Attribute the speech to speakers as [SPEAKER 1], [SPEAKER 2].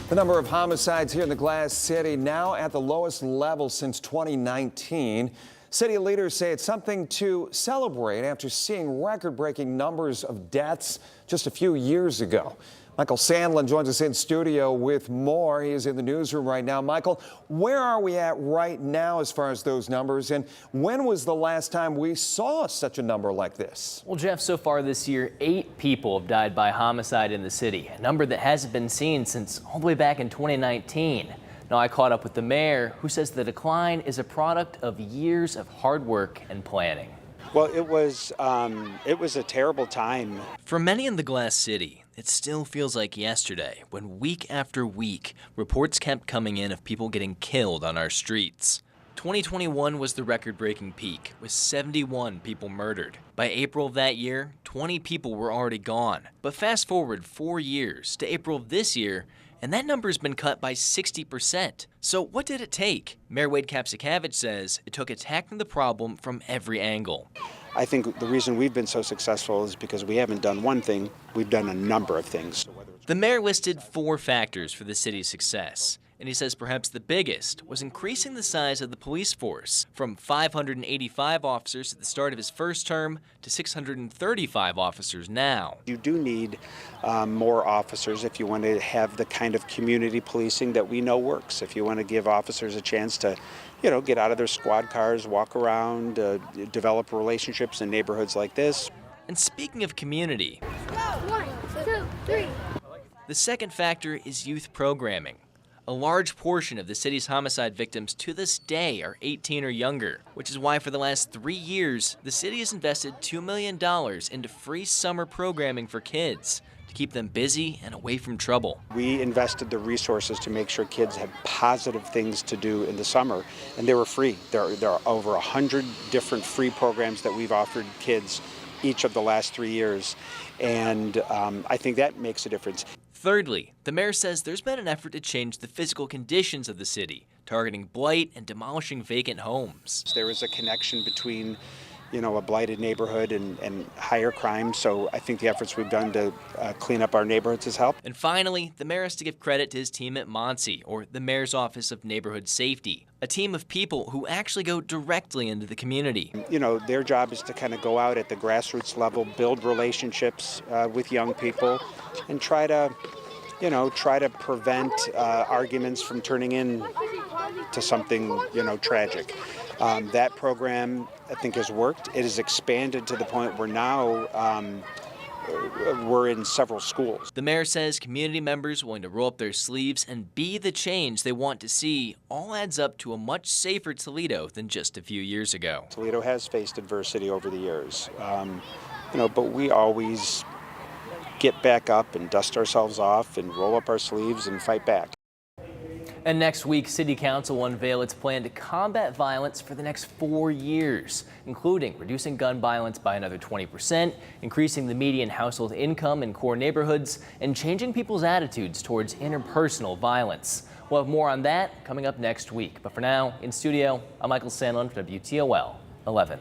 [SPEAKER 1] The number of homicides here in the Glass City now at the lowest level since 2019. City leaders say it's something to celebrate after seeing record-breaking numbers of deaths just a few years ago. Michael Sandlin joins us in studio with more. He is in the newsroom right now. Michael, where are we at right now as far as those numbers? And when was the last time we saw such a number like this?
[SPEAKER 2] Well, Jeff, so far this year, 8 people have died by homicide in the city, a number that hasn't been seen since all the way back in 2019. Now, I caught up with the mayor, who says the decline is a product of years of hard work and planning.
[SPEAKER 3] Well, it was a terrible time.
[SPEAKER 2] For many in the Glass City, it still feels like yesterday when week after week, reports kept coming in of people getting killed on our streets. 2021 was the record-breaking peak, with 71 people murdered. By April of that year, 20 people were already gone. But fast forward 4 years to April of this year, and that number's been cut by 60%. So what did it take? Mayor Wade Kapsakavich says it took attacking the problem from every angle.
[SPEAKER 3] I think the reason we've been so successful is because we haven't done one thing, we've done a number of things.
[SPEAKER 2] The mayor listed 4 factors for the city's success, and he says perhaps the biggest was increasing the size of the police force from 585 officers at the start of his first term to 635 officers now.
[SPEAKER 3] You do need more officers if you want to have the kind of community policing that we know works. If you want to give officers a chance to, get out of their squad cars, walk around, develop relationships in neighborhoods like this.
[SPEAKER 2] And speaking of community,
[SPEAKER 4] 1, 2, 3.
[SPEAKER 2] The second factor is youth programming. A large portion of the city's homicide victims to this day are 18 or younger, which is why for the last 3 years, the city has invested $2 million into free summer programming for kids to keep them busy and away from trouble.
[SPEAKER 3] We invested the resources to make sure kids had positive things to do in the summer, and they were free. There are over 100 different free programs that we've offered kids each of the last 3 years, and I think that makes a difference.
[SPEAKER 2] Thirdly, the mayor says there's been an effort to change the physical conditions of the city, targeting blight and demolishing vacant homes.
[SPEAKER 3] There is a connection between, a blighted neighborhood and higher crime, so I think the efforts we've done to clean up our neighborhoods has helped.
[SPEAKER 2] And finally, the mayor has to give credit to his team at MONSE, or the Mayor's Office of Neighborhood Safety, a team of people who actually go directly into the community.
[SPEAKER 3] Their job is to kind of go out at the grassroots level, build relationships with young people, and try to prevent arguments from turning into something, tragic. That program, I think, has worked. It has expanded to the point where now we're in several schools.
[SPEAKER 2] The mayor says community members willing to roll up their sleeves and be the change they want to see all adds up to a much safer Toledo than just a few years ago.
[SPEAKER 3] Toledo has faced adversity over the years, but we always get back up and dust ourselves off and roll up our sleeves and fight back.
[SPEAKER 2] And next week, City Council will unveil its plan to combat violence for the next 4 years, including reducing gun violence by another 20%, increasing the median household income in core neighborhoods, and changing people's attitudes towards interpersonal violence. We'll have more on that coming up next week. But for now, in studio, I'm Michael Sandlin for WTOL 11.